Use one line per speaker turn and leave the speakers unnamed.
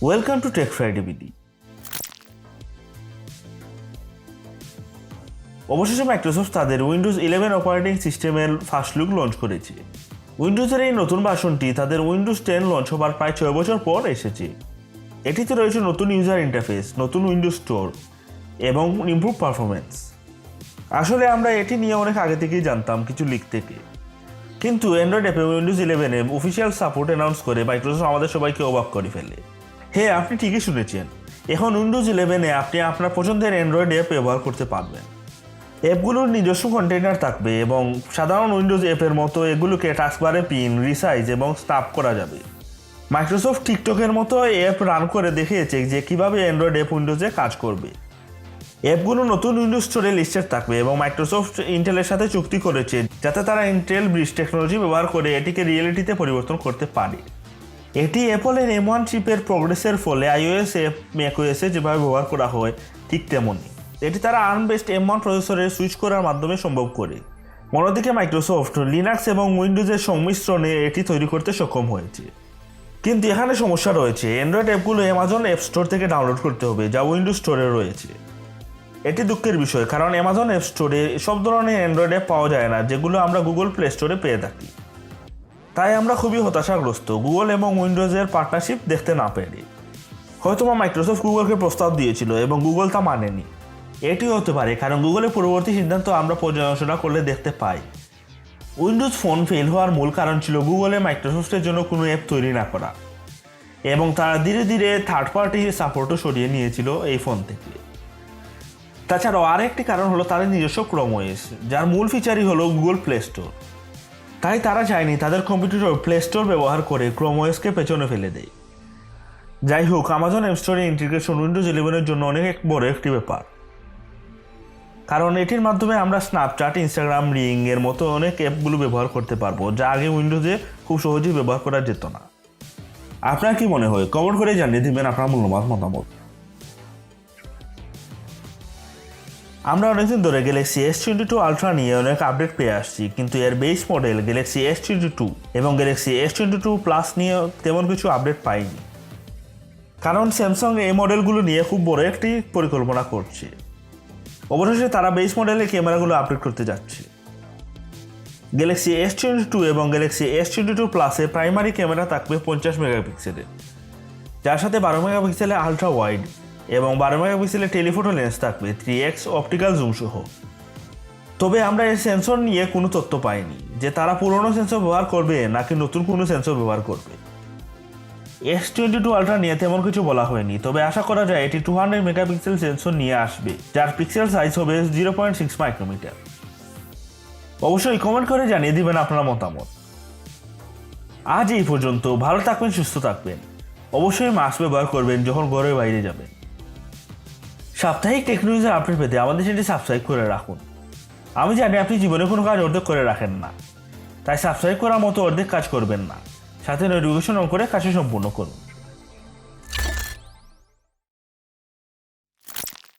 Welcome to TechFridayBD। অবশেষে Microsoft তাদের Windows 11 operating সিস্টেমের ফার্স্ট লুক লঞ্চ করেছে। উইন্ডোজের এই নতুন ভার্সনটি তাদের উইন্ডোজ 10 লঞ্চ হবার প্রায় 6 বছর পর এসেছে। এটিতে রয়েছে নতুন ইউজার ইন্টারফেস, নতুন উইন্ডোজ স্টোর এবং ইমপ্রুভ পারফরমেন্স। আসলে আমরা এটি নিয়ে অনেক আগে থেকেই জানতাম কিছু লিক থেকে, কিন্তু অ্যান্ড্রয়েড অ্যাপে উইন্ডোজ 11 অফিসিয়াল সাপোর্ট অ্যানাউন্স করে মাইক্রোসফট আমাদের সবাইকে অবাক করে ফেলে। হ্যাঁ, আপনি ঠিকই শুনেছেন, এখন উইন্ডোজ 11 আপনি আপনার পছন্দের অ্যান্ড্রয়েড অ্যাপ ব্যবহার করতে পারবেন। অ্যাপগুলোর নিজস্ব কন্টেইনার থাকবে এবং সাধারণ উইন্ডোজ অ্যাপের মতো এগুলোকে টাস্কবারে পিন, রিসাইজ এবং স্নাপ করা যাবে। মাইক্রোসফট টিকটকের মতো অ্যাপ রান করে দেখিয়েছে যে কীভাবে অ্যান্ড্রয়েড অ্যাপ উইন্ডোজে কাজ করবে। অ্যাপগুলো নতুন উইন্ডোজ স্টোরে লিস্টেড থাকবে এবং মাইক্রোসফট ইন্টেলের সাথে চুক্তি করেছে যাতে তারা ইন্টেল ব্রিজ টেকনোলজি ব্যবহার করে এটিকে রিয়েলিটিতে পরিবর্তন করতে পারে। এটি অ্যাপলের M1 চিপের প্রোগ্রেসের ফলে iOS অ্যাপ ম্যাকওএসে যেভাবে ব্যবহার করা হয় ঠিক তেমনই। এটি তারা আর্ম-বেসড M1 প্রসেসরে সুইচ করার মাধ্যমে সম্ভব করে। অন্যদিকে মাইক্রোসফট লিনাক্স এবং উইন্ডোজের সংমিশ্রণে এটি তৈরি করতে সক্ষম হয়েছে। কিন্তু এখানে সমস্যা রয়েছে, অ্যান্ড্রয়েড অ্যাপগুলো অ্যামাজন অ্যাপ স্টোর থেকে ডাউনলোড করতে হবে, যা উইন্ডোজ স্টোরে রয়েছে। এটি দুঃখের বিষয়, কারণ অ্যামাজন অ্যাপ স্টোরে সব ধরনের অ্যান্ড্রয়েড অ্যাপ পাওয়া যায় না যেগুলো আমরা গুগল প্লে স্টোরে পেয়ে থাকি। তাই আমরা খুবই হতাশাগ্রস্ত গুগল এবং উইন্ডোজের পার্টনারশিপ দেখতে না পেরে। হয়তোবা মাইক্রোসফট গুগলকে প্রস্তাব দিয়েছিল এবং গুগল তা মানেনি। এটি হতে পারে কারণ গুগলের পরবর্তী সিদ্ধান্ত আমরা পর্যালোচনা করলে দেখতে পাই। উইন্ডোজ ফোন ফেল হওয়ার মূল কারণ ছিল গুগলে মাইক্রোসফটের জন্য কোনো অ্যাপ তৈরি না করা, এবং তারা ধীরে ধীরে থার্ড পার্টি সাপোর্টও সরিয়ে নিয়েছিল এই ফোন থেকে। তাছাড়াও আরেকটি কারণ হলো তাদের নিজস্ব ক্রোমওএস, যার মূল ফিচারই হলো গুগল প্লে স্টোর। তাই তারা চায়নি তাদের কম্পিউটার প্লে স্টোর ব্যবহার করে ক্রোমওএসকে পেছনে ফেলে দেয়। যাই হোক, আমাজন অ্যাপ স্টোরের ইন্টিগ্রেশন উইন্ডোজ 11 জন্য অনেক বড় একটি ব্যাপার, কারণ এটির মাধ্যমে আমরা স্ন্যাপচ্যাট, ইনস্টাগ্রাম, রিং এর মতো অনেক অ্যাপগুলো ব্যবহার করতে পারবো, যা আগে উইন্ডোজে খুব সহজেই ব্যবহার করা যেত না। আপনার কি মনে হয়? কমেন্ট করে জানিয়ে দিবেন আপনার মূল্যবান মতামত। আমরা অনেকদিন ধরে গ্যালাক্সি S22 আলট্রা নিয়ে অনেক আপডেট পেয়ে আসছি, কিন্তু এর বেস মডেল গ্যালাক্সি S22 এবং গ্যালাক্সি S22 প্লাস নিয়ে তেমন কিছু আপডেট পাইনি, কারণ স্যামসাং এই মডেলগুলো নিয়ে খুব বড় একটি পরিকল্পনা করছে। অবশেষে তারা বেস মডেলের ক্যামেরাগুলো আপডেট করতে যাচ্ছে। গ্যালাক্সি S22 এবং গ্যালাক্সি S22 প্লাসে প্রাইমারি ক্যামেরা থাকবে 50 মেগাপিক্সেলের, যার সাথে 12 মেগাপিক্সেলের আলট্রা ওয়াইড এবং 12 মেগাপিক্সেলের টেলিফোটো লেন্স থাকবে 3x অপটিক্যাল জুম সহ। তবে আমরা এর সেন্সর নিয়ে কোনো তথ্য পাইনি যে তারা পুরনো সেন্সর ব্যবহার করবে নাকি নতুন কোনো সেন্সর ব্যবহার করবে। S22 আলট্রা নিয়ে তেমন কিছু বলা হয়নি, তবে আশা করা যায় এটি 200 মেগাপিক্সেল সেন্সর নিয়ে আসবে, যার পিক্সেল সাইজ হবে 0.6 মাইক্রোমিটার। অবশ্যই কমেন্ট করে জানিয়ে দিবেন আপনার মতামত। আজ এই পর্যন্ত। ভালো থাকবেন, সুস্থ থাকবেন। অবশ্যই মাস্ক ব্যবহার করবেন যখন ঘরের বাইরে যাবেন। সাপ্তাহিক টেকনোলজির আপডেট পেতে আমাদের চ্যানেলটি সাবস্ক্রাইব করে রাখুন। আমি জানি আপনি জীবনে কোনো কাজ অর্ধেক করে রাখেন না, তাই সাবস্ক্রাইব করার মতো অর্ধেক কাজ করবেন না, সাথে নোটিফিকেশন অন করে কাজটি সম্পূর্ণ করুন।